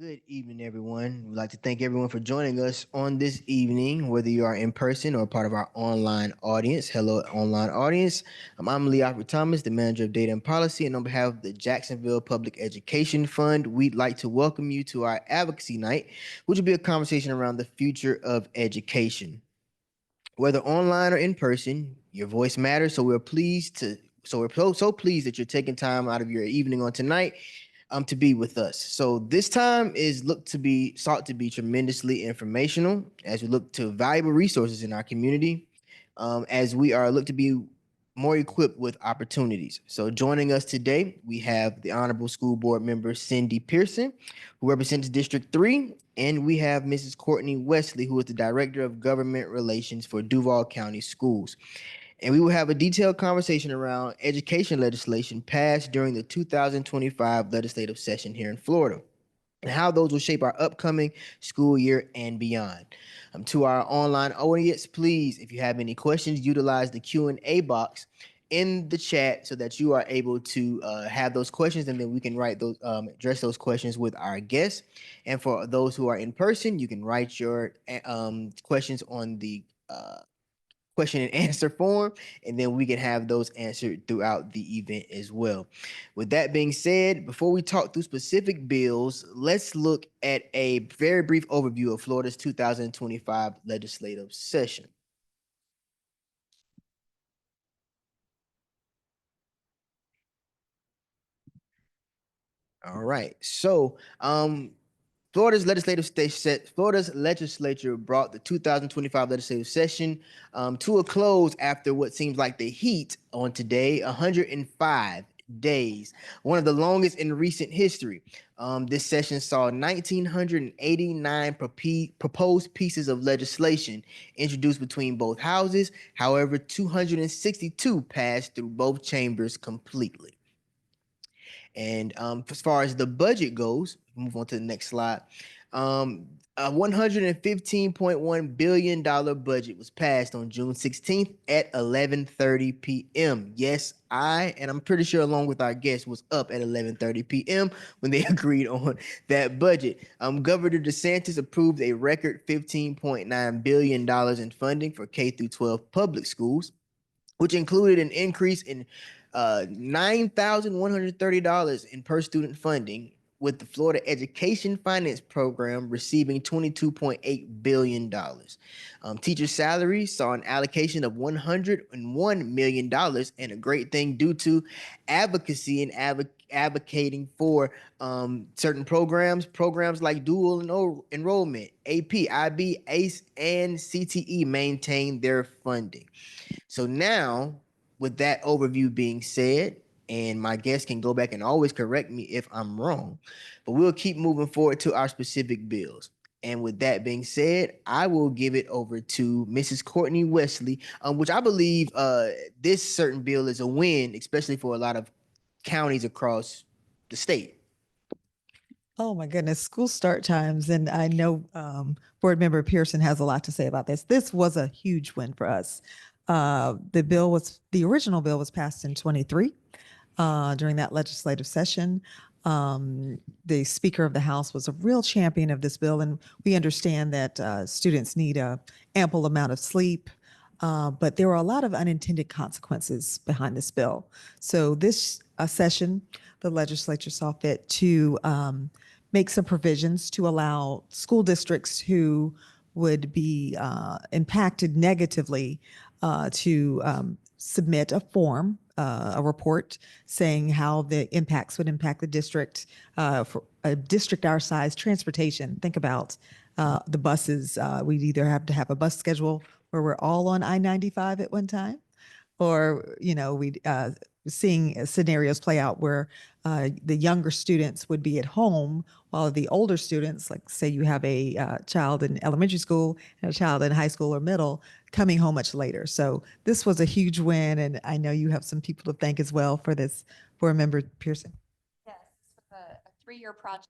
Good evening, everyone. We'd like to thank everyone for joining us on this evening, whether you are in person or part of our online audience. Hello, online audience. I'm Lee Alfred Thomas, the manager of data and policy, and on behalf of the Jacksonville Public Education Fund, we'd like to welcome you to our Advocacy Night, which will be a conversation around the future of education. Whether online or in person, your voice matters. So we're so pleased that you're taking time out of your evening on tonight to be with us. So this time is looked to be sought to be tremendously informational as we look to valuable resources in our community, as we are looked to be more equipped with opportunities. So joining us today, we have the Honorable School Board Member Cindy Pearson, who represents District 3, and we have Mrs. Courtney Wesley, who is the Director of Government Relations for Duval County Schools. And we will have a detailed conversation around education legislation passed during the 2025 legislative session here in Florida and how those will shape our upcoming school year and beyond. To our online audience, please, if you have any questions, utilize the Q&A box in the chat so that you are able to have those questions, and then we can write those address those questions with our guests. And for those who are in person, you can write your questions on the question and answer form, and then we can have those answered throughout the event as well. With that being said, before we talk through specific bills, let's look at a very brief overview of Florida's 2025 legislative session. All right. Florida's legislature brought the 2025 legislative session to a close after what seems like the heat on today, 105 days, one of the longest in recent history. This session saw 1,989 proposed pieces of legislation introduced between both houses. However, 262 passed through both chambers completely. And as far as the budget goes, move on to the next slide. A $115.1 billion budget was passed on June 16th at 11:30 p.m. Yes, and I'm pretty sure along with our guests, was up at 11:30 p.m. when they agreed on that budget. Governor DeSantis approved a record $15.9 billion in funding for K through 12 public schools, which included an increase in $9,130 in per student funding, with the Florida Education Finance Program receiving $22.8 billion. Teacher salaries saw an allocation of $101 million, and a great thing due to advocacy and advocating for certain programs like dual enrollment, AP, IB, ACE, and CTE maintain their funding. So now, with that overview being said, and my guests can go back and always correct me if I'm wrong, but we'll keep moving forward to our specific bills. And with that being said, I will give it over to Mrs. Courtney Wesley, which I believe this certain bill is a win, especially for a lot of counties across the state. Oh my goodness, school start times. And I know Board Member Pearson has a lot to say about this. This was a huge win for us. The original bill was passed in 23 during that legislative session. The Speaker of the House was a real champion of this bill, and we understand that students need a ample amount of sleep. But there were a lot of unintended consequences behind this bill. So this session, the legislature saw fit to make some provisions to allow school districts who would be impacted negatively to submit a form, a report saying how the impacts would impact the district. For a district our size, transportation, think about the buses. We'd either have to have a bus schedule where we're all on I-95 at one time, or, we'd seeing scenarios play out where the younger students would be at home while the older students, like say you have a child in elementary school and a child in high school or middle, coming home much later. So this was a huge win, and I know you have some people to thank as well for this, Board Member Pearson. Yes, this was a 3-year project.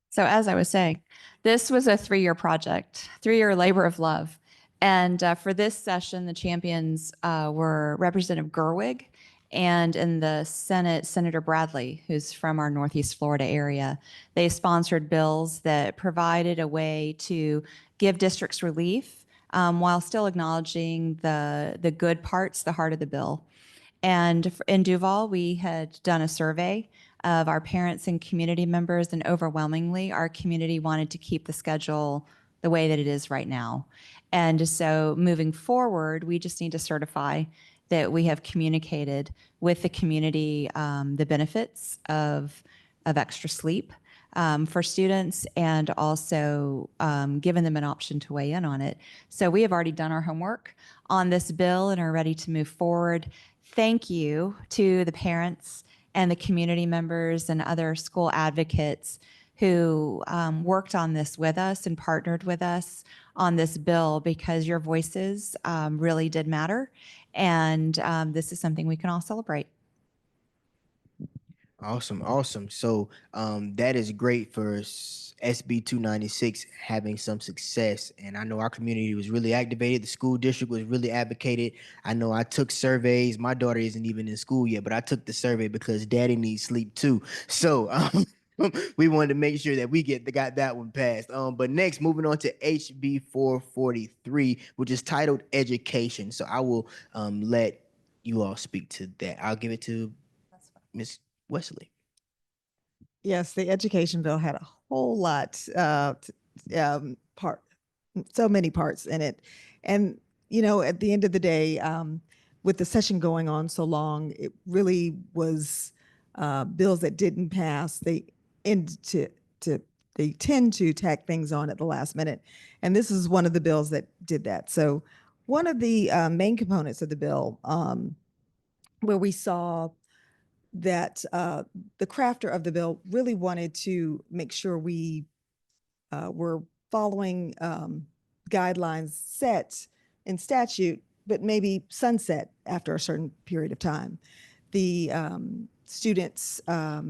So as I was saying, this was a 3-year project, 3-year labor of love. And for this session, the champions were Representative Gerwig and in the Senate, Senator Bradley, who's from our Northeast Florida area. They sponsored bills that provided a way to give districts relief while still acknowledging the good parts, the heart of the bill. And in Duval, we had done a survey of our parents and community members, and overwhelmingly, our community wanted to keep the schedule the way that it is right now. And so moving forward, we just need to certify that we have communicated with the community the benefits of extra sleep for students, and also given them an option to weigh in on it. So we have already done our homework on this bill and are ready to move forward. Thank you to the parents and the community members and other school advocates who worked on this with us and partnered with us on this bill, because your voices really did matter. And this is something we can all celebrate. Awesome, awesome. So that is great for SB 296 having some success. And I know our community was really activated. The school district was really advocated. I know I took surveys. My daughter isn't even in school yet, but I took the survey because daddy needs sleep too. So we wanted to make sure that we got that one passed. But next, moving on to HB 443, which is titled Education. So I will let you all speak to that. I'll give it to Ms. Wesley. Yes, the education bill had a whole lot, so many parts in it. And, at the end of the day, with the session going on so long, it really was bills that didn't pass. They tend to tack things on at the last minute. And this is one of the bills that did that. So one of the main components of the bill, where we saw that the crafter of the bill really wanted to make sure we were following guidelines set in statute, but maybe sunset after a certain period of time. The students, not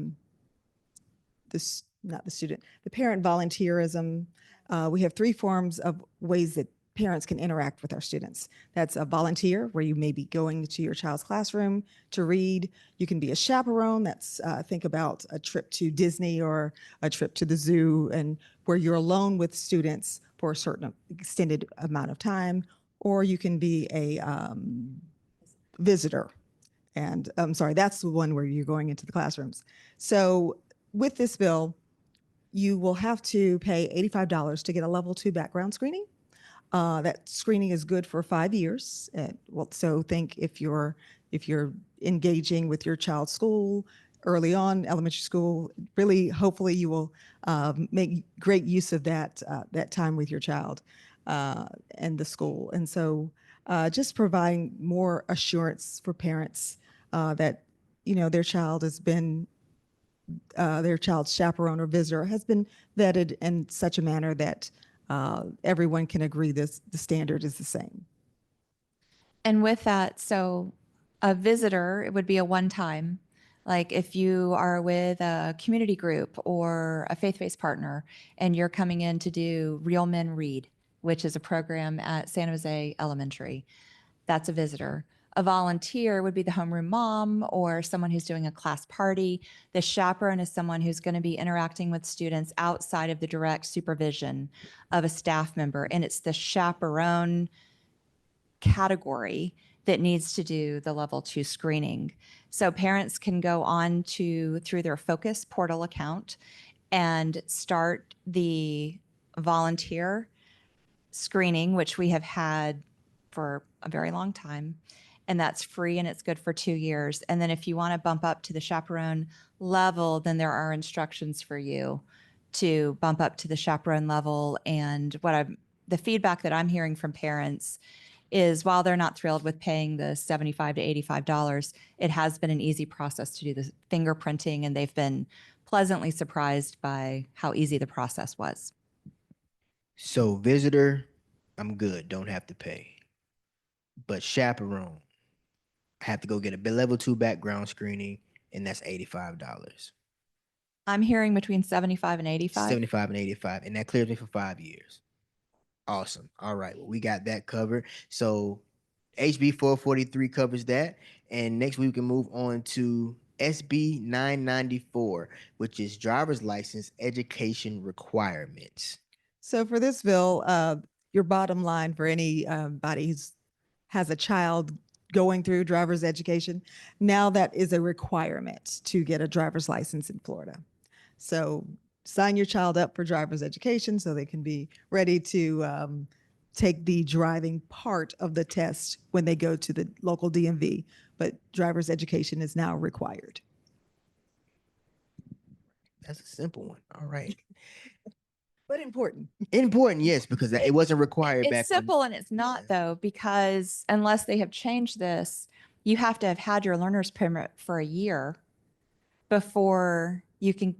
the student, the parent volunteerism. We have three forms of ways that parents can interact with our students. That's a volunteer, where you may be going to your child's classroom to read. You can be a chaperone. That's think about a trip to Disney or a trip to the zoo, and where you're alone with students for a certain extended amount of time. Or you can be a visitor. And I'm sorry, that's the one where you're going into the classrooms. So with this bill, you will have to pay $85 to get a level 2 background screening. That screening is good for 5 years. So think if you're engaging with your child's school early on, elementary school, really, hopefully you will make great use of that time with your child and the school. And so just providing more assurance for parents that their child has been their child's chaperone or visitor has been vetted in such a manner that everyone can agree the standard is the same. And with that, so a visitor, it would be a one-time. Like if you are with a community group or a faith-based partner and you're coming in to do Real Men Read, which is a program at San Jose Elementary, that's a visitor. A volunteer would be the homeroom mom or someone who's doing a class party. The chaperone is someone who's going to be interacting with students outside of the direct supervision of a staff member. And it's the chaperone category that needs to do the level 2 screening. So parents can go on through their Focus portal account and start the volunteer screening, which we have had for a very long time. And that's free and it's good for 2 years. And then if you want to bump up to the chaperone level, then there are instructions for you to bump up to the chaperone level. And the feedback that I'm hearing from parents is, while they're not thrilled with paying the $75 to $85, it has been an easy process to do the fingerprinting, and they've been pleasantly surprised by how easy the process was. So visitor, I'm good, don't have to pay. But chaperone, I have to go get a level 2 background screening, and that's $85. I'm hearing between 75 and 85. 75 and 85, and that clears me for 5 years. Awesome. All right. Well, we got that covered. So HB 443 covers that. And next we can move on to SB 994, which is driver's license education requirements. So for this bill, your bottom line for anybody who's has a child going through driver's education, now that is a requirement to get a driver's license in Florida. So sign your child up for driver's education so they can be ready to take the driving part of the test when they go to the local DMV. But driver's education is now required. That's a simple one. All right. But important. Important, yes, because it wasn't required back It's simple and it's not though, because unless they have changed this, you have to have had your learner's permit for a year before you can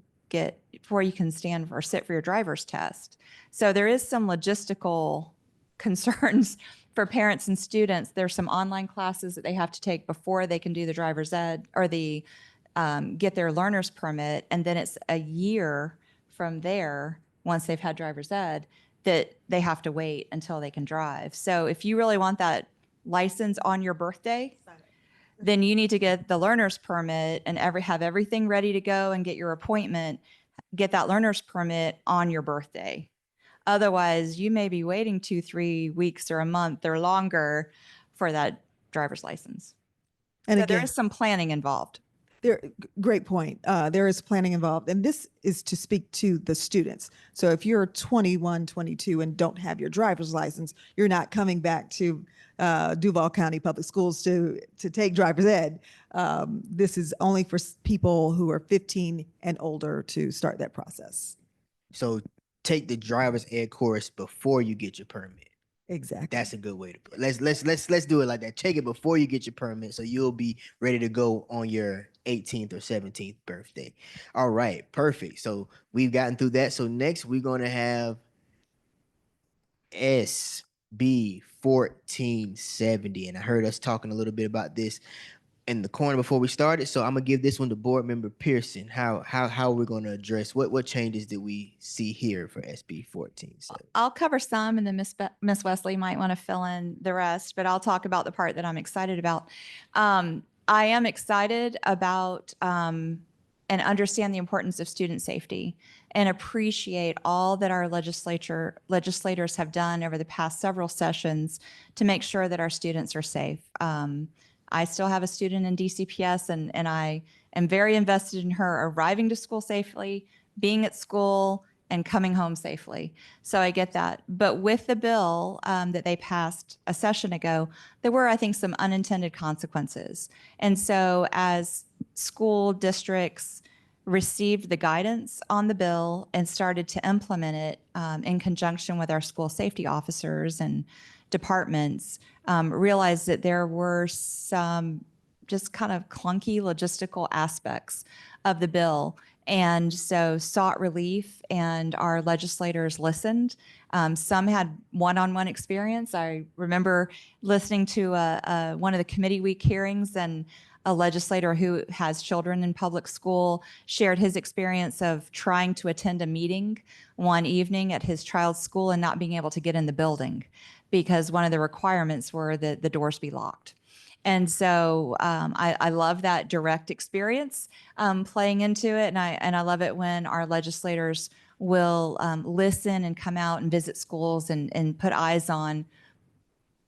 stand or sit for your driver's test. So there is some logistical concerns for parents and students. There's some online classes that they have to take before they can do the driver's ed or get their learner's permit. And then it's a year from there, once they've had driver's ed, that they have to wait until they can drive. So if you really want that license on your birthday, then you need to get the learner's permit and have everything ready to go and get your appointment, get that learner's permit on your birthday. Otherwise, you may be waiting 2-3 weeks or a month or longer for that driver's license. And so again, there is some planning involved. Great point. There is planning involved. And this is to speak to the students. So if you're 21, 22 and don't have your driver's license, you're not coming back to Duval County Public Schools to take driver's ed. This is only for people who are 15 and older to start that process. So take the driver's ed course before you get your permit. Exactly. That's a good way to put it. Let's do it like that. Take it before you get your permit, so you'll be ready to go on your 18th or 17th birthday. All right, perfect. So we've gotten through that. So next we're gonna have SB 1470, and I heard us talking a little bit about this in the corner before we started. So I'm gonna give this one to Board Member Pearson. How we're gonna address what changes did we see here for SB 1470? I'll cover some, and then Miss Wesley might want to fill in the rest. But I'll talk about the part that I'm excited about. I am excited about and understand the importance of student safety and appreciate all that our legislators have done over the past several sessions to make sure that our students are safe. I still have a student in DCPS, and I am very invested in her arriving to school safely, being at school, and coming home safely. So I get that. But with the bill that they passed a session ago, there were, I think, some unintended consequences. And so as school districts received the guidance on the bill and started to implement it in conjunction with our school safety officers and departments, realized that there were some just kind of clunky logistical aspects of the bill. And so sought relief, and our legislators listened. Some had one-on-one experience. I remember listening to one of the committee week hearings, and a legislator who has children in public school shared his experience of trying to attend a meeting one evening at his child's school and not being able to get in the building because one of the requirements were that the doors be locked. And so I love that direct experience playing into it. And I love it when our legislators will listen and come out and visit schools and put eyes on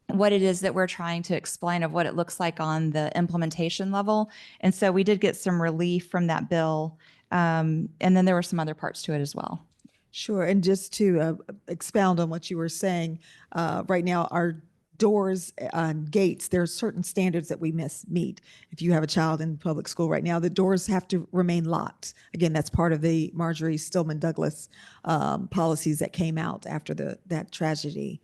what it is that we're trying to explain of what it looks like on the implementation level. And so we did get some relief from that bill. And then there were some other parts to it as well. Sure. And just to expound on what you were saying, right now, our doors and gates, there are certain standards that we must meet. If you have a child in public school right now, the doors have to remain locked. Again, that's part of the Marjorie Stillman Douglas policies that came out after that tragedy.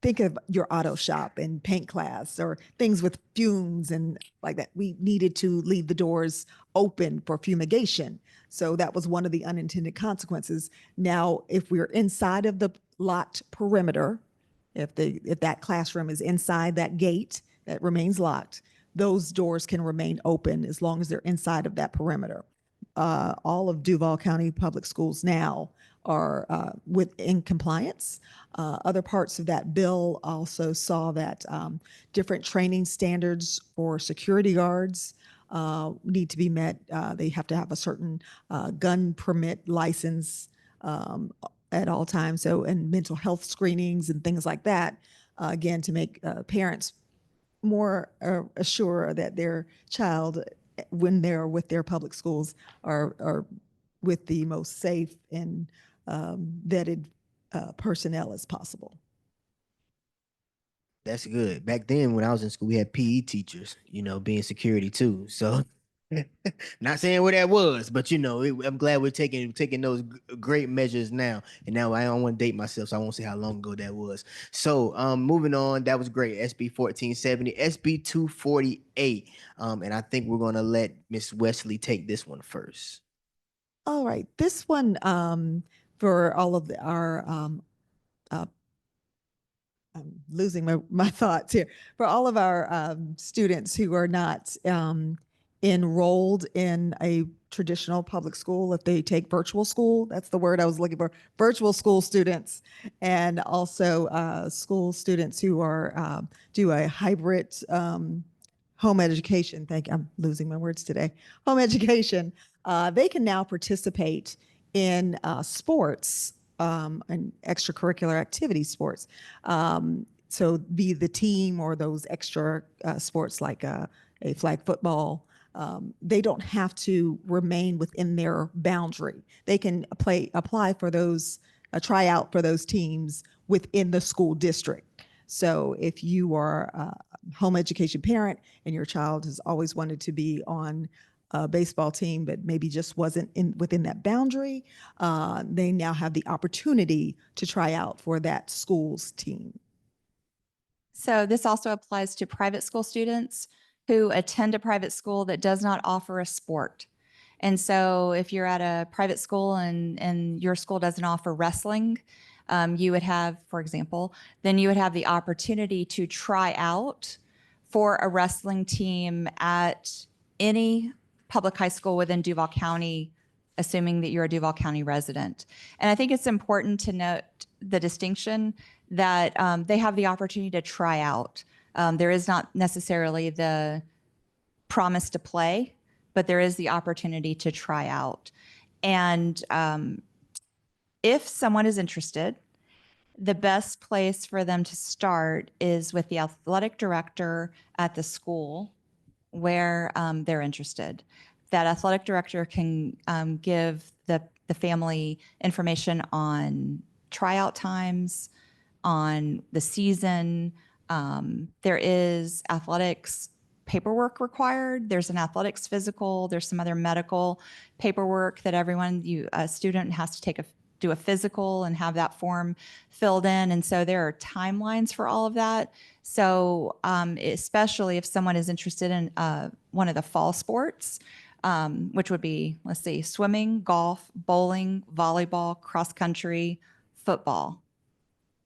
Think of your auto shop and paint class or things with fumes and like that. We needed to leave the doors open for fumigation. So that was one of the unintended consequences. Now, if we're inside of the locked perimeter, if that classroom is inside that gate that remains locked, those doors can remain open as long as they're inside of that perimeter. all of Duval County Public Schools now are in compliance. Other parts of that bill also saw that different training standards for security guards need to be met. They have to have a certain gun permit license at all times. So, and mental health screenings and things like that, again, to make parents more assured that their child, when they're with their public schools, are with the most safe and vetted personnel as possible. That's good. Back then, when I was in school, we had PE teachers, being security too. So, not saying where that was, but I'm glad we're taking those great measures now. And now I don't want to date myself, so I won't say how long ago that was. So, moving on, that was great. SB 1470, SB 248, and I think we're gonna let Miss Wesley take this one first. All right, this one for all of our I'm losing my thoughts here. For all of our students who are not enrolled in a traditional public school, if they take virtual school, that's the word I was looking for, virtual school students, and also school students who are do a hybrid home education. I'm losing my words today. Home education. They can now participate in sports and extracurricular activity sports. So be the team or those extra sports like a flag football. They don't have to remain within their boundary. They can apply for those, try out for those teams within the school district. So if you are a home education parent and your child has always wanted to be on a baseball team, but maybe just wasn't within that boundary, they now have the opportunity to try out for that school's team. So this also applies to private school students who attend a private school that does not offer a sport. And so if you're at a private school and your school doesn't offer wrestling, you would have, for example, then you would have the opportunity to try out for a wrestling team at any public high school within Duval County, assuming that you're a Duval County resident. And I think it's important to note the distinction that they have the opportunity to try out. There is not necessarily the promise to play, but there is the opportunity to try out. And if someone is interested, the best place for them to start is with the athletic director at the school where they're interested. That athletic director can give the family information on tryout times, on the season. There is athletics paperwork required. There's an athletics physical. There's some other medical paperwork that a student has to do a physical and have that form filled in. And so there are timelines for all of that. So especially if someone is interested in one of the fall sports, which would be, let's see, swimming, golf, bowling, volleyball, cross country, football.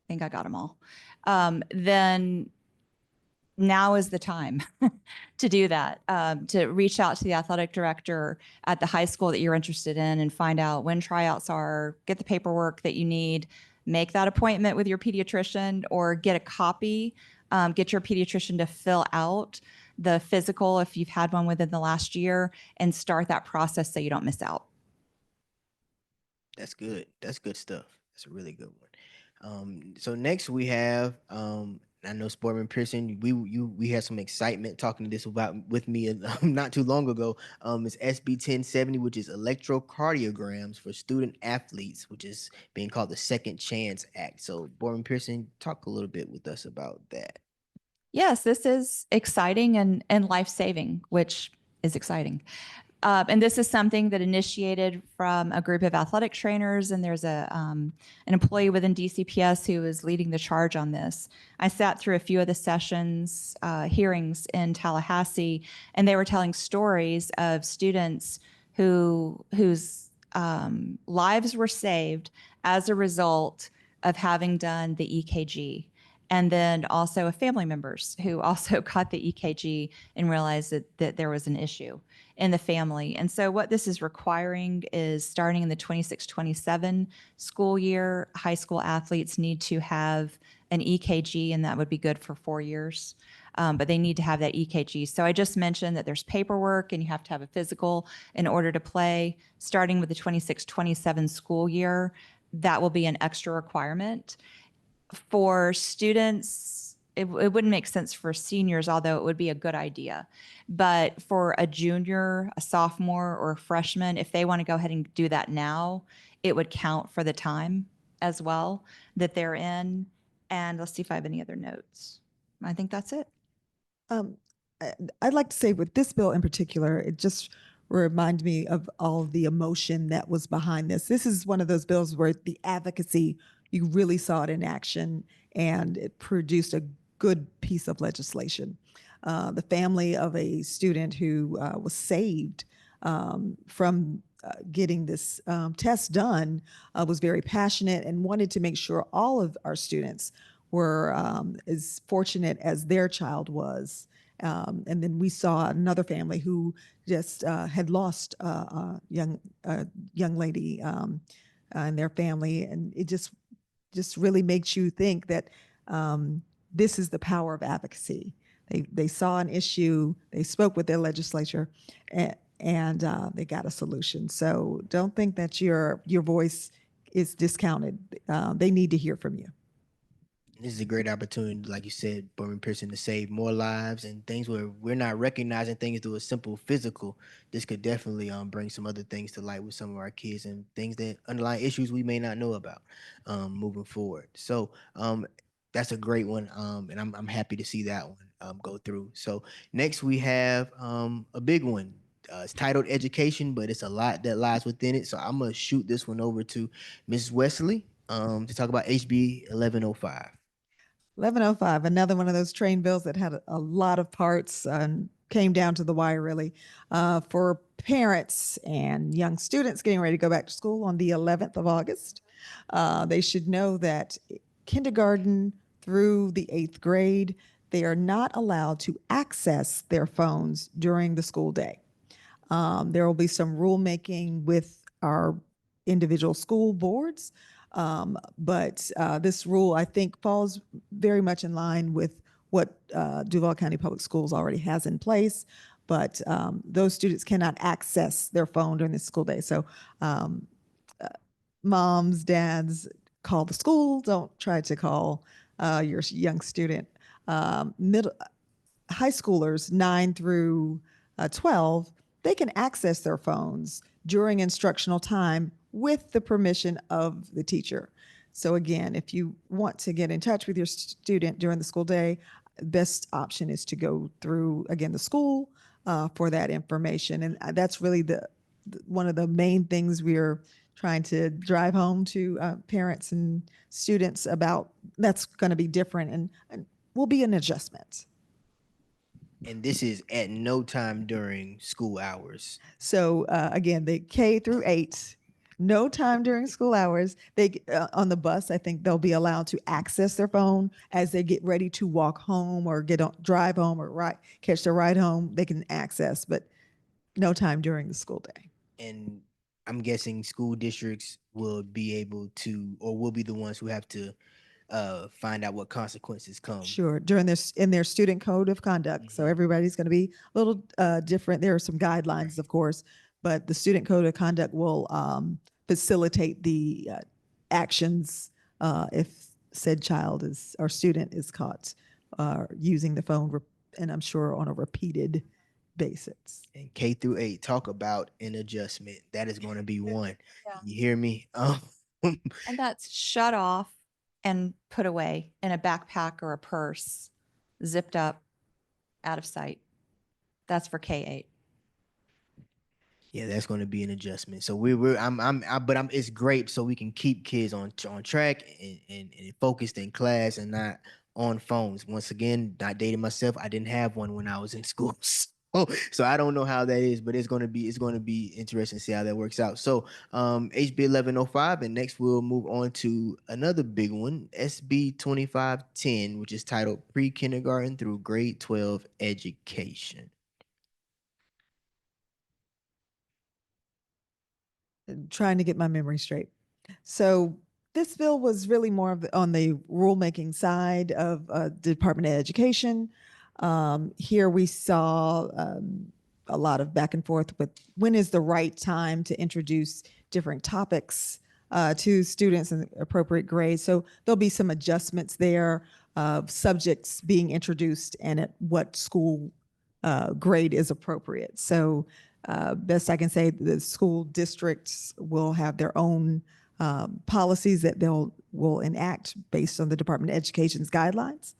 I think I got them all. Then now is the time to do that, to reach out to the athletic director at the high school that you're interested in and find out when tryouts are, get the paperwork that you need, make that appointment with your pediatrician or get a copy, get your pediatrician to fill out the physical if you've had one within the last year and start that process so you don't miss out. That's good. That's good stuff. That's a really good one. So next we have I know Sportman Pearson, we had some excitement talking to this with me not too long ago. It's SB 1070, which is electrocardiograms for student athletes, which is being called the Second Chance Act. So Sportman Pearson, talk a little bit with us about that. Yes, this is exciting and life-saving, which is exciting. And this is something that initiated from a group of athletic trainers, and there's an employee within DCPS who is leading the charge on this. I sat through a few of the sessions, hearings in Tallahassee, and they were telling stories of students whose lives were saved as a result of having done the EKG. And then also family members who also got the EKG and realized that there was an issue in the family. And so what this is requiring is starting in the 26-27 school year, high school athletes need to have an EKG, and that would be good for 4 years. But they need to have that EKG. So I just mentioned that there's paperwork and you have to have a physical in order to play. Starting with the 26-27 school year, that will be an extra requirement. For students, it wouldn't make sense for seniors, although it would be a good idea. But for a junior, a sophomore, or a freshman, if they want to go ahead and do that now, it would count for the time as well that they're in. And let's see if I have any other notes. I think that's it. I'd like to say with this bill in particular, it just reminds me of all of the emotion that was behind this. This is one of those bills where the advocacy, you really saw it in action, and it produced a good piece of legislation. The family of a student who was saved from getting this test done was very passionate and wanted to make sure all of our students were as fortunate as their child was. And then we saw another family who just had lost a young lady in their family, and it just really makes you think that this is the power of advocacy. They saw an issue, they spoke with their legislature, and they got a solution. So don't think that your voice is discounted. They need to hear from you. This is a great opportunity, like you said, Bowman Pearson, to save more lives and things where we're not recognizing things through a simple physical. This could definitely bring some other things to light with some of our kids and things that underlying issues we may not know about moving forward. So that's a great one, and I'm happy to see that one go through. So next we have a big one. It's titled Education, but it's a lot that lies within it. So I'm gonna shoot this one over to Mrs. Wesley to talk about HB 1105. 1105, another one of those train bills that had a lot of parts and came down to the wire, really. For parents and young students getting ready to go back to school on the 11th of August, they should know that kindergarten through the 8th grade, they are not allowed to access their phones during the school day. There will be some rulemaking with our individual school boards, but this rule, I think, falls very much in line with what Duval County Public Schools already has in place. But those students cannot access their phone during the school day. So moms, dads, call the school. Don't try to call your young student. High schoolers, 9 through 12, they can access their phones during instructional time with the permission of the teacher. So again, if you want to get in touch with your student during the school day, best option is to go through, again, the school for that information. And that's really one of the main things we're trying to drive home to parents and students about. That's going to be different and will be an adjustment. And this is at no time during school hours. So again, the K through 8, no time during school hours. They on the bus, I think they'll be allowed to access their phone as they get ready to walk home or drive home or catch their ride home. They can access, but no time during the school day. And I'm guessing school districts will be able to, or will be the ones who have to find out what consequences come. Sure, in their student code of conduct. Mm-hmm. So everybody's going to be a little different. There are some guidelines, of course, but the student code of conduct will facilitate the actions if said child or student is caught using the phone, and I'm sure on a repeated basis. And K through 8, talk about an adjustment. That is going to be one. Yeah. You hear me? And that's shut off and put away in a backpack or a purse, zipped up, out of sight. That's for K8. Yeah, that's going to be an adjustment. So it's great so we can keep kids on track and focused in class and not on phones. Once again, not dating myself. I didn't have one when I was in school. So I don't know how that is, but it's going to be interesting to see how that works out. So HB 1105, and next we'll move on to another big one, SB 2510, which is titled Pre-Kindergarten through Grade 12 Education. Trying to get my memory straight. So this bill was really more of on the rulemaking side of Department of Education. Here we saw a lot of back and forth with when is the right time to introduce different topics to students in appropriate grades. So there'll be some adjustments there of subjects being introduced and at what school grade is appropriate. So best I can say, the school districts will have their own policies that will enact based on the Department of Education's guidelines.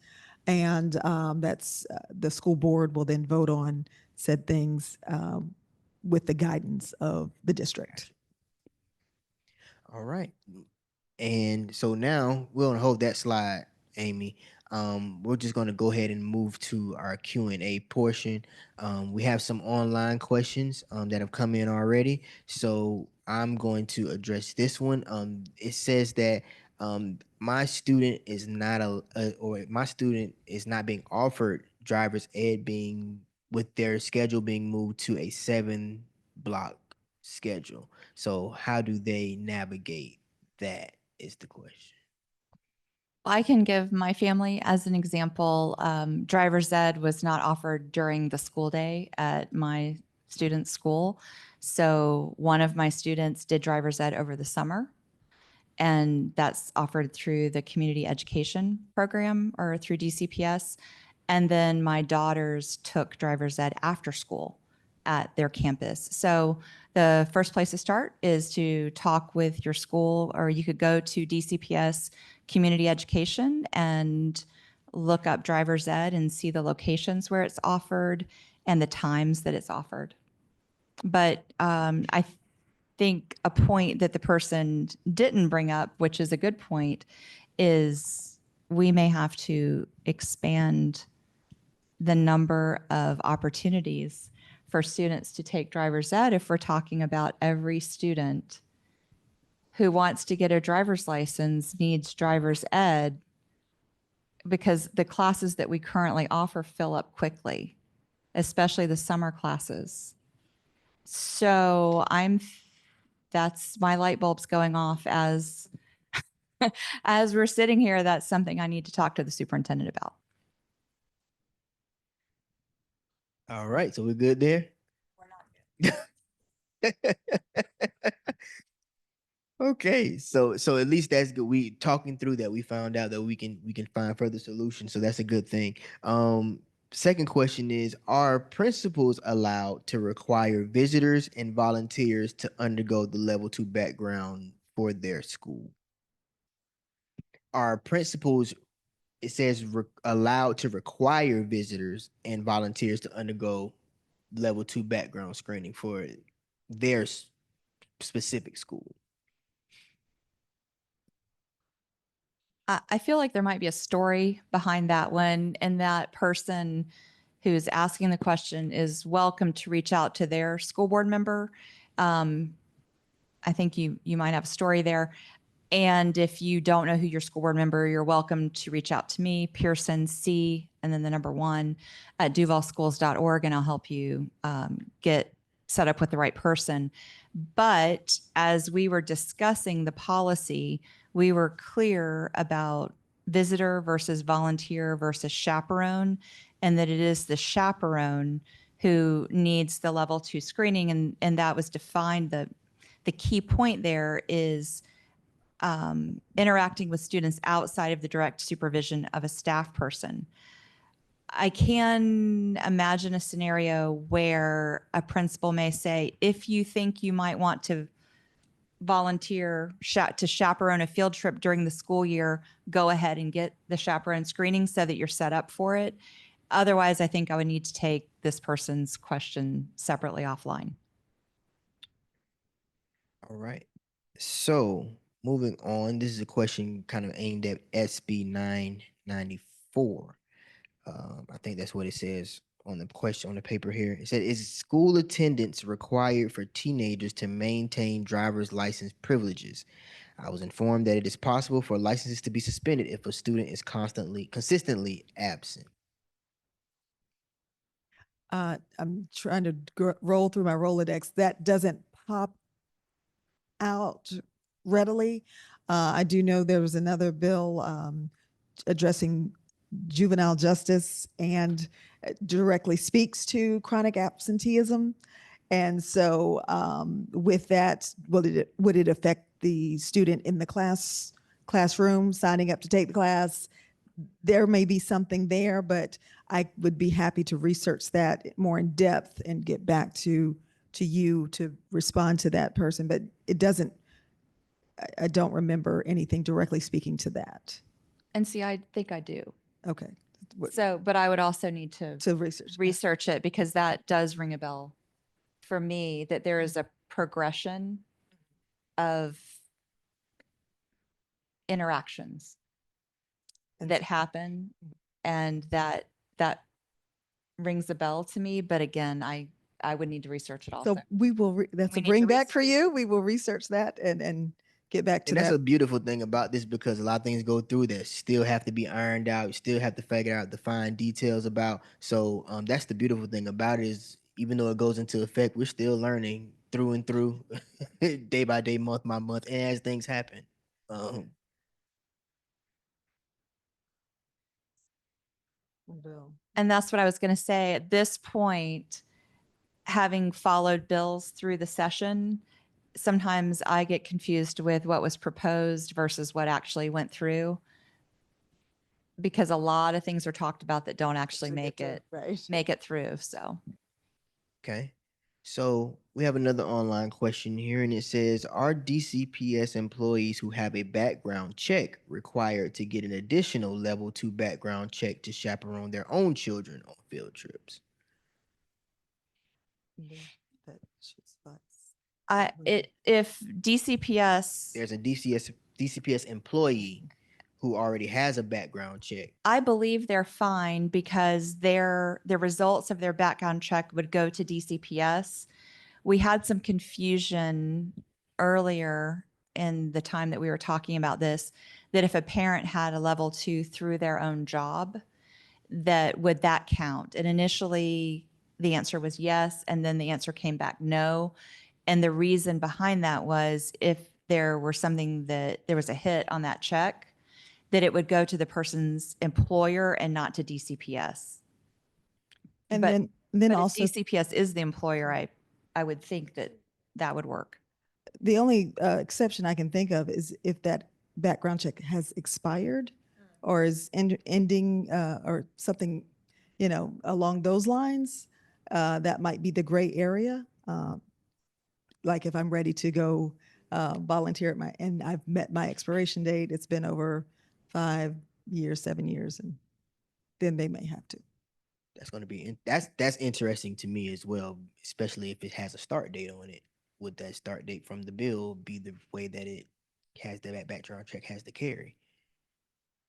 And that's the school board will then vote on said things with the guidance of the district. All right. And so now we're gonna hold that slide, Amy. We're just gonna go ahead and move to our Q&A portion. We have some online questions that have come in already. So I'm going to address this one. It says that my student is not or my student is not being offered driver's ed being with their schedule being moved to a 7-block schedule. So how do they navigate that? Is the question. I can give my family as an example. Driver's ed was not offered during the school day at my student's school. So one of my students did driver's ed over the summer, and that's offered through the community education program or through DCPS. And then my daughters took driver's ed after school at their campus. So the first place to start is to talk with your school, or you could go to DCPS Community Education and look up driver's ed and see the locations where it's offered and the times that it's offered. But I think a point that the person didn't bring up, which is a good point, is we may have to expand the number of opportunities for students to take driver's ed if we're talking about every student who wants to get a driver's license needs driver's ed, because the classes that we currently offer fill up quickly, especially the summer classes. So that's my light bulb's going off as as we're sitting here. That's something I need to talk to the superintendent about. All right, so we're good there. We're not good. Okay, so at least that's good. We talking through that, we found out that we can find further solutions. So that's a good thing. Second question is, are principals allowed to require visitors and volunteers to undergo the level 2 background for their school? Are principals, it says allowed to require visitors and volunteers to undergo level 2 background screening for their specific school? I feel like there might be a story behind that one, and that person who's asking the question is welcome to reach out to their school board member. I think you might have a story there. And if you don't know who your school board member, you're welcome to reach out to me, Pearson C, and then the number 1 at duvalschools.org, and I'll help you get set up with the right person. But as we were discussing the policy, we were clear about visitor versus volunteer versus chaperone, and that it is the chaperone who needs the level 2 screening. And that was defined. The key point there is interacting with students outside of the direct supervision of a staff person. I can imagine a scenario where a principal may say, if you think you might want to volunteer to chaperone a field trip during the school year, go ahead and get the chaperone screening so that you're set up for it. Otherwise, I think I would need to take this person's question separately offline. All right. So moving on, this is a question kind of aimed at SB 994. I think that's what it says on the question on the paper here. It said, is school attendance required for teenagers to maintain driver's license privileges? I was informed that it is possible for licenses to be suspended if a student is consistently absent. I'm trying to roll through my Rolodex. That doesn't pop out readily. I do know there was another bill addressing juvenile justice and directly speaks to chronic absenteeism. And so with that, would it affect the student in the classroom signing up to take the class? There may be something there, but I would be happy to research that more in depth and get back to you to respond to that person. But it doesn't, I don't remember anything directly speaking to that. And see, I think I do. Okay. So, but I would also need to So research. it because that does ring a bell for me, that there is a progression of interactions that happen, and that rings a bell to me. But again, I would need to research it also. So we will, that's We a need to bring back for research. you. We will research that and get back to And that's that. a beautiful thing about this, because a lot of things go through that still have to be ironed out. You still have to figure out the fine details about. So that's the beautiful thing about it, is even though it goes into effect, we're still learning through and through, day by day, month by month, and as things happen. And that's what I was going to say. At this point, having followed bills through the session, sometimes I get confused with what was proposed versus what actually went through, because a lot of things are talked about that don't actually make it through. So, Okay. So we have another online question here, and it says, are DCPS employees who have a background check required to get an additional level 2 background check to chaperone their own children on field trips? if DCPS, There's a DCPS employee who already has a background check. I believe they're fine because the results of their background check would go to DCPS. We had some confusion earlier in the time that we were talking about this, that if a parent had a level 2 through their own job, would that count? And initially the answer was yes, and then the answer came back no. And the reason behind that was if there was a hit on that check, that it would go to the person's employer and not to DCPS. And but then if also DCPS is the employer, I would think that would work. the only exception I can think of is if that background check has expired or is ending or something, along those lines. That might be the gray area. Like if I'm ready to go volunteer and I've met my expiration date, it's been over 5 years, 7 years, and then they may have to. That's going to be that's interesting to me as well, especially if it has a start date on it. Would that start date from the bill be the way that it has that background check has to carry?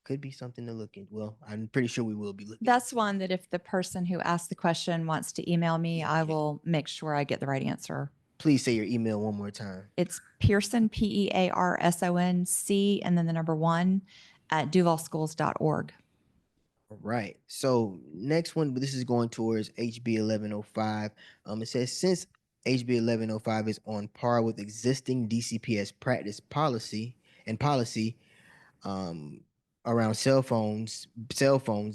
Could be something to look into. Well, I'm pretty sure we will be looking. That's one that if the person who asked the question wants to email me, I will make sure I get the right answer. Please say your email one more time. It's Pearson, PEARSONC, and then the number 1 at duvalschools.org. All right. So next one, this is going towards HB 1105. It says, since HB 1105 is on par with existing DCPS practice policy around cell phones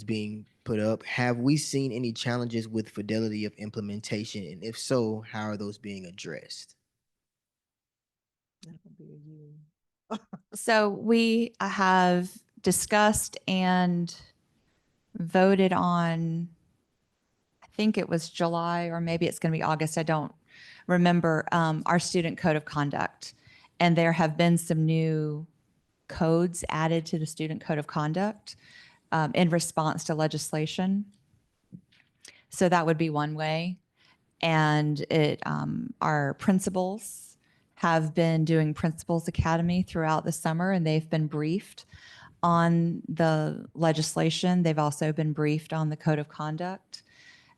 being put up, have we seen any challenges with fidelity of implementation? And if so, how are those being addressed? So we have discussed and voted on, I think it was July, or maybe it's going to be August, I don't remember, our student code of conduct. And there have been some new codes added to the student code of conduct in response to legislation. So that would be one way. And our principals have been doing Principals Academy throughout the summer, and they've been briefed on the legislation. They've also been briefed on the code of conduct.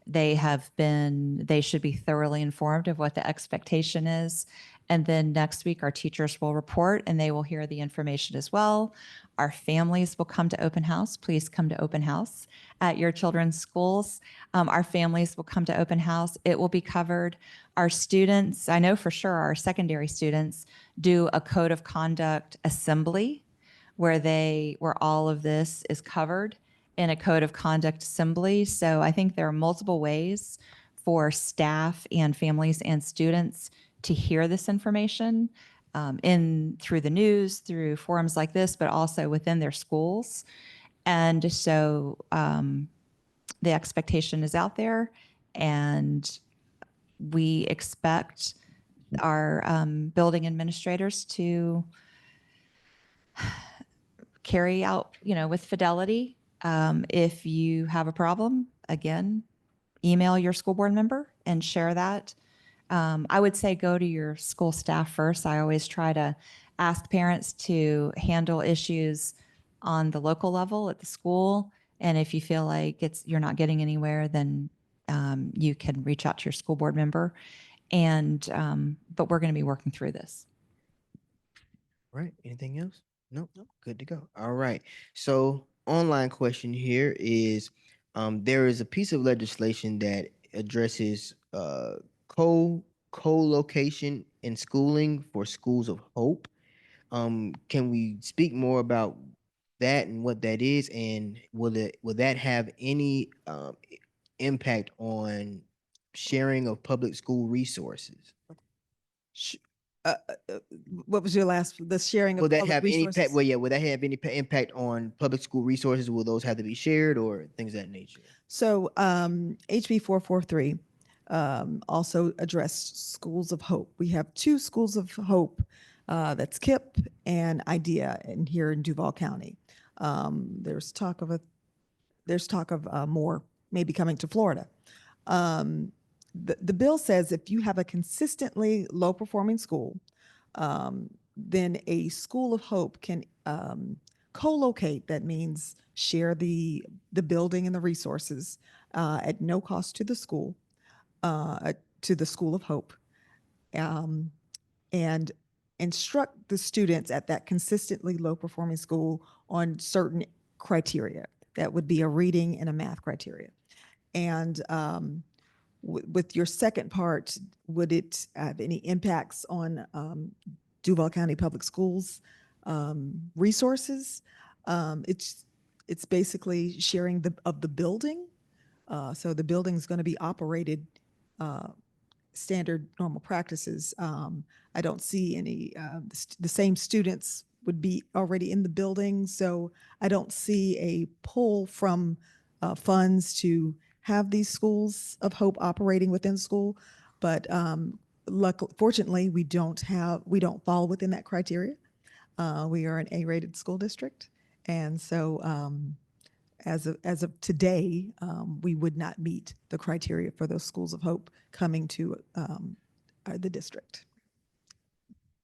they should be thoroughly informed of what the expectation is. And then next week, our teachers will report and they will hear the information as well. Our families will come to open house. Please come to open house at your children's schools. Our families will come to open house. It will be covered. Our students, I know for sure our secondary students do a code of conduct assembly where all of this is covered in a code of conduct assembly. So I think there are multiple ways for staff and families and students to hear this information through the news, through forums like this, but also within their schools. And so the expectation is out there, and we expect our building administrators to carry out, with fidelity. If you have a problem, again, email your school board member and share that. I would say go to your school staff first. I always try to ask parents to handle issues on the local level at the school. And if you feel like you're not getting anywhere, then you can reach out to your school board member. But we're going to be working through this. Right. Anything else? Nope. Good to go. All right. So online question here is, there is a piece of legislation that addresses co-location in schooling for schools of hope. Can we speak more about that and what that is, and will that have any impact on sharing of public school resources? Sh- uh, uh, uh, what was your the sharing Will of that public have any resources? well, yeah, will that have any impact on public school resources? Will those have to be shared or things of that nature? So HB 443 also addressed schools of hope. We have two schools of hope, that's KIP and IDEA here in Duval County. There's talk of more maybe coming to Florida. The bill says if you have a consistently low performing school, then a school of hope can co-locate. That means share the building and the resources at no cost to the school of hope, and instruct the students at that consistently low performing school on certain criteria. That would be a reading and a math criteria. And with your second part, would it have any impacts on Duval County Public Schools resources? It's basically sharing of the building. So the building is going to be operated standard normal practices. I don't see any, the same students would be already in the building. So I don't see a pull from funds to have these schools of hope operating within school. But fortunately, we don't fall within that criteria. We are an A-rated school district. And so as of today, we would not meet the criteria for those schools of hope coming to the district.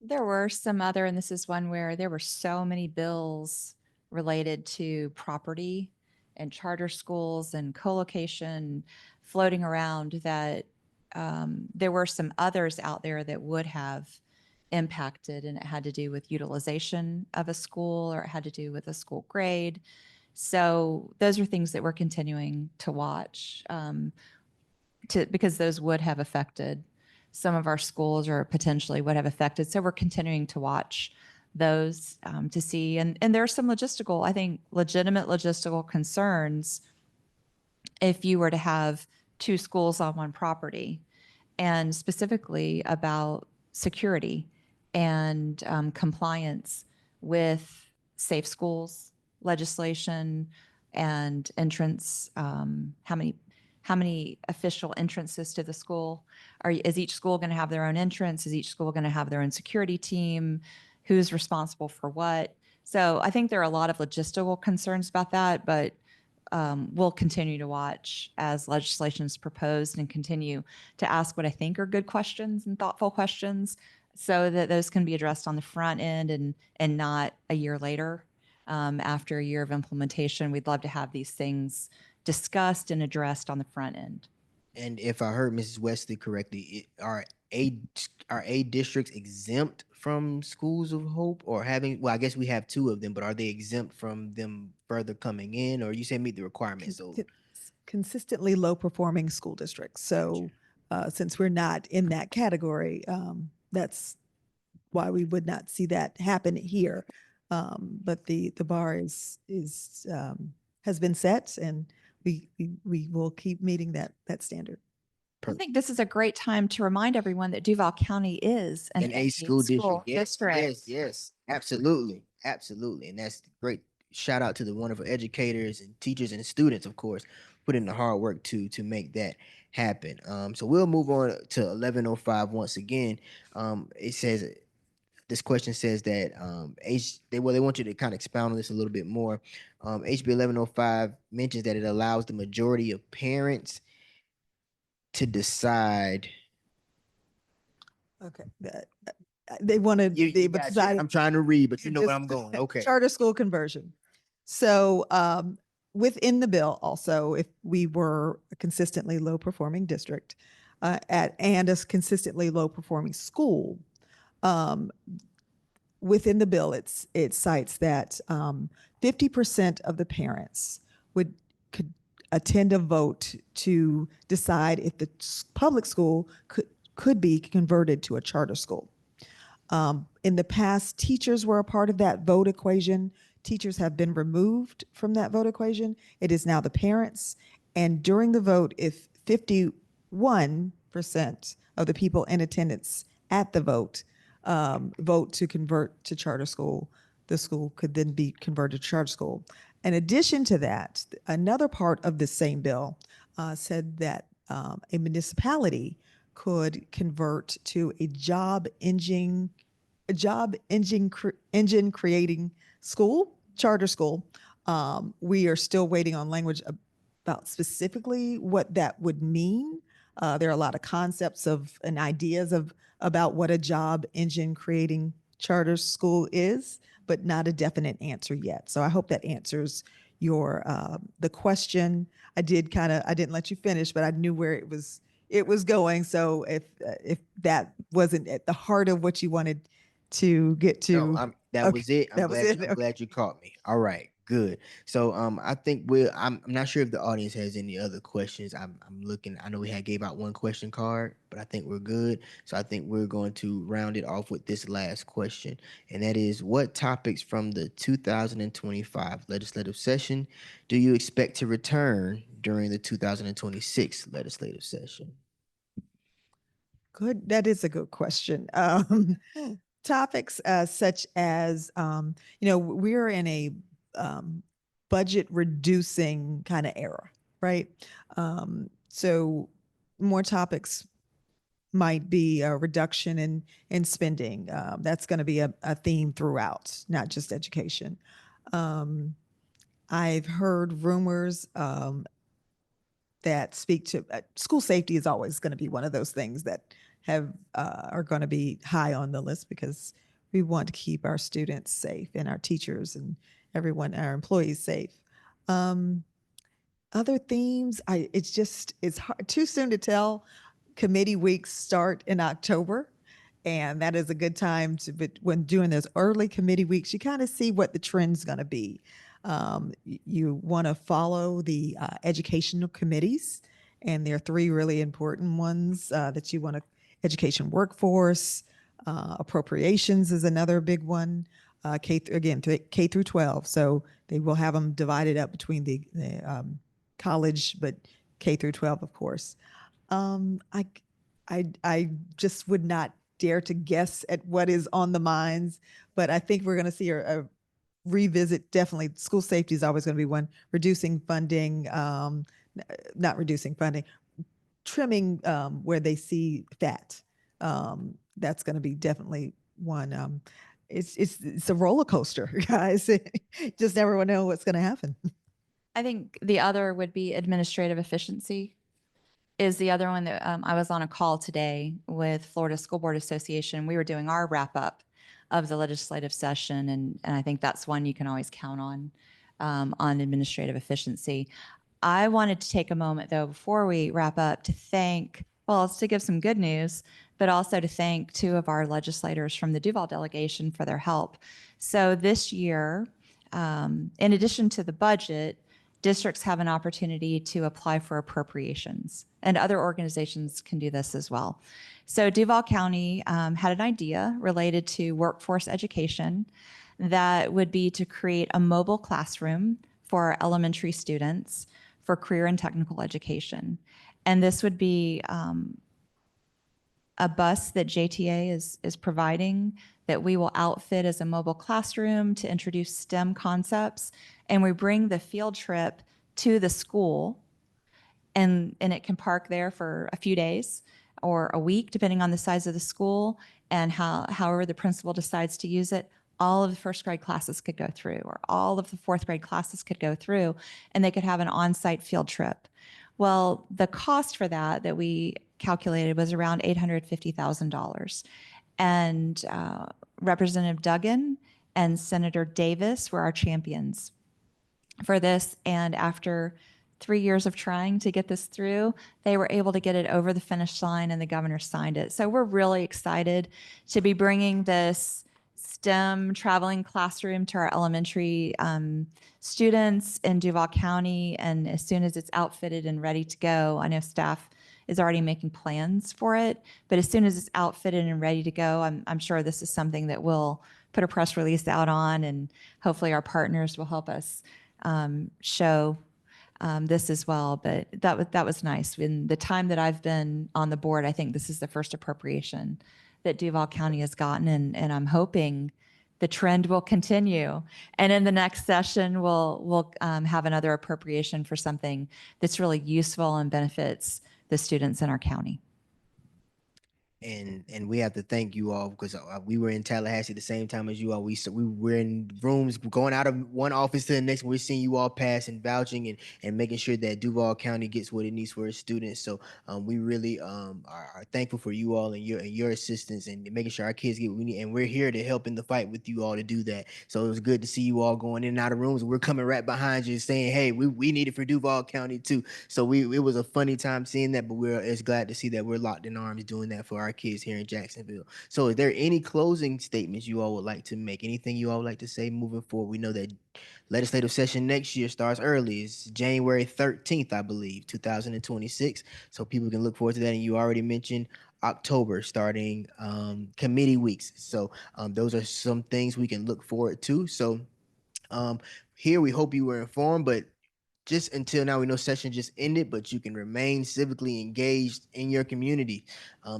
There were some other, and this is one where there were so many bills related to property and charter schools and co-location floating around that there were some others out there that would have impacted, and it had to do with utilization of a school, or it had to do with a school grade. So those are things that we're continuing to watch because those would have affected some of our schools, or potentially would have affected. So we're continuing to watch those to see. And there are some I think, legitimate logistical concerns if you were to have two schools on one property, and specifically about security and compliance with safe schools legislation and entrance. How many official entrances to the school? Is each school going to have their own entrance? Is each school going to have their own security team? Who's responsible for what? So I think there are a lot of logistical concerns about that, but we'll continue to watch as legislation is proposed and continue to ask what I think are good questions and thoughtful questions, so that those can be addressed on the front end and not a year later. After a year of implementation, we'd love to have these things discussed and addressed on the front end. And if I heard Mrs. Wesley correctly, A are A districts exempt from Schools of Hope or having, well, I guess we have two of them, but are they exempt from them further coming in, or you say meet the requirements? So Consistently low performing school districts. gotcha. So since we're not in that category, that's why we would not see that happen here. But the bar is has been set, and we will keep meeting that standard. I think this is a great time to remind everyone that Duval County is an In a school district. Yes, district. yes, yes, absolutely, absolutely, and that's great. Shout out to the wonderful educators and teachers and students, of course, put in the hard work to make that happen. So we'll move on to 11:05 once again. It says this question says that they want you to kind of expound on this a little bit more. HB 1105 mentions that it allows the majority of parents to decide. Okay. They wanted, they Gotcha. decided I'm trying to read, but you know where just I'm going. Okay. charter school conversion. So within the bill also, if we were a consistently low performing district and a consistently low performing school, within the bill, it cites that 50% of the parents could attend a vote to decide if the public school could be converted to a charter school. In the past, teachers were a part of that vote equation. Teachers have been removed from that vote equation. It is now the parents. And during the vote, if 51% of the people in attendance at the vote vote to convert to charter school, the school could then be converted to charter school. In addition to that, another part of the same bill said that a municipality could convert to a job engine creating school, charter school. We are still waiting on language about specifically what that would mean. There are a lot of concepts and ideas about what a job engine creating charter school is, but not a definite answer yet. So I hope that answers the question. I didn't let you finish, but I knew where it was going. So if that wasn't at the heart of what you wanted to get to, No, that was it. I'm glad you caught me. All right, good. So I think I'm not sure if the audience has any other questions. I'm looking. I know we gave out one question card, but I think we're good. So I think we're going to round it off with this last question, and that is, what topics from the 2025 legislative session do you expect to return during the 2026 legislative session? Good. That is a good question. Topics such as, we're in a budget reducing kind of era, right? So more topics might be a reduction in spending. That's going to be a theme throughout, not just education. I've heard rumors that speak to school safety is always going to be one of those things that are going to be high on the list because we want to keep our students safe and our teachers and our employees safe. Other themes, it's hard, too soon to tell. Committee weeks start in October, and that is a good time when doing those early committee weeks, you kind of see what the trend's going to be. You want to follow the educational committees, and there are three really important ones that you want to: education workforce, appropriations is another big one, K through 12. So they will have them divided up between the college, but K through 12, of course. I just would not dare to guess at what is on the minds, but I think we're going to see a revisit. Definitely school safety is always going to be one. Reducing funding, not reducing funding, trimming where they see fat. That's going to be definitely one. It's a roller coaster, guys. Just never know what's going to happen. I think the other would be administrative efficiency is the other one that I was on a call today with Florida School Board Association. We were doing our wrap up of the legislative session. And I think that's one you can always count on administrative efficiency. I wanted to take a moment, though, before we wrap up to thank, well, it's to give some good news, but also to thank two of our legislators from the Duval delegation for their help. So this year, in addition to the budget, districts have an opportunity to apply for appropriations, and other organizations can do this as well. So Duval County had an idea related to workforce education that would be to create a mobile classroom for elementary students for career and technical education. And this would be a bus that JTA is providing that we will outfit as a mobile classroom to introduce STEM concepts. And we bring the field trip to the school, and it can park there for a few days or a week, depending on the size of the school and however the principal decides to use it. All of the first grade classes could go through, or all of the fourth grade classes could go through, and they could have an on-site field trip. Well, the cost for that we calculated was around $850,000. And Representative Duggan and Senator Davis were our champions for this. And after 3 years of trying to get this through, they were able to get it over the finish line, and the governor signed it. So we're really excited to be bringing this STEM traveling classroom to our elementary students in Duval County. And as soon as it's outfitted and ready to go, I know staff is already making plans for it, but as soon as it's outfitted and ready to go, I'm sure this is something that we'll put a press release out on, and hopefully our partners will help us show this as well. But that was nice. In the time that I've been on the board, I think this is the first appropriation that Duval County has gotten, and I'm hoping the trend will continue. And in the next session, we'll have another appropriation for something that's really useful and benefits the students in our county. And we have to thank you all, because we were in Tallahassee at the same time as you all. We were in rooms going out of one office to the next. We're seeing you all pass and vouching and making sure that Duval County gets what it needs for its students. So we really are thankful for you all and your assistance and making sure our kids get what we need. And we're here to help in the fight with you all to do that. So it was good to see you all going in and out of rooms. We're coming right behind you saying, hey, we need it for Duval County too. So it was a funny time seeing that, but it's glad to see that we're locked in arms doing that for our kids here in Jacksonville. So is there any closing statements you all would like to make? Anything you all would like to say moving forward? We know that legislative session next year starts early. It's January 13th, I believe, 2026. So people can look forward to that. And you already mentioned October starting committee weeks. So those are some things we can look forward to. So here we hope you were informed, but just until now, we know session just ended, but you can remain civically engaged in your community.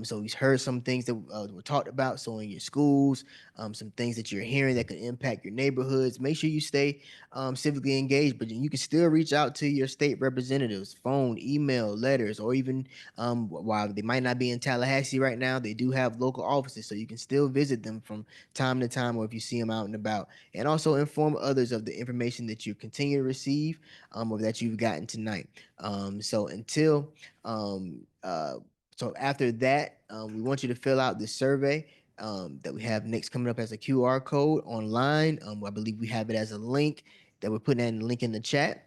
So we've heard some things that were talked about. So in your schools, some things that you're hearing that could impact your neighborhoods. Make sure you stay civically engaged, but you can still reach out to your state representatives, phone, email, letters, or even while they might not be in Tallahassee right now, they do have local offices, so you can still visit them from time to time, or if you see them out and about. And also inform others of the information that you continue to receive or that you've gotten tonight. So after that, we want you to fill out this survey that we have next coming up as a QR code online. I believe we have it as a link that we're putting that link in the chat.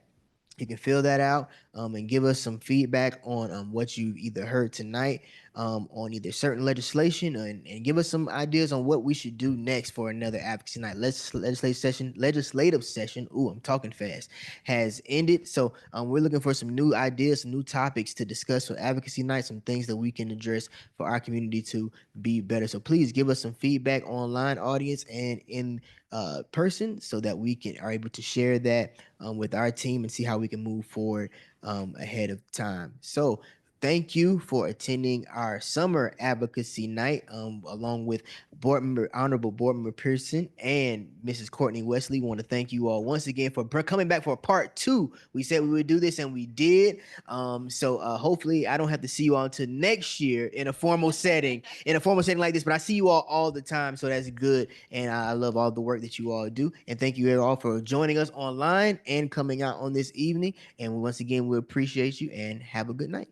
You can fill that out and give us some feedback on what you either heard tonight on either certain legislation and give us some ideas on what we should do next for another Advocacy Night. Legislative session. Ooh, I'm talking fast. Has ended. So we're looking for some new ideas, some new topics to discuss for Advocacy Night, some things that we can address for our community to be better. So please give us some feedback online, audience, and in person, so that we are able to share that with our team and see how we can move forward ahead of time. So thank you for attending our summer advocacy night, along with Honorable Board Member Pearson and Mrs. Courtney Wesley. We want to thank you all once again for coming back for part 2. We said we would do this, and we did. So hopefully I don't have to see you all until next year in a formal setting, like this. But I see you all the time, so that's good. And I love all the work that you all do. And thank you all for joining us online and coming out on this evening. And once again, we appreciate you, and have a good night.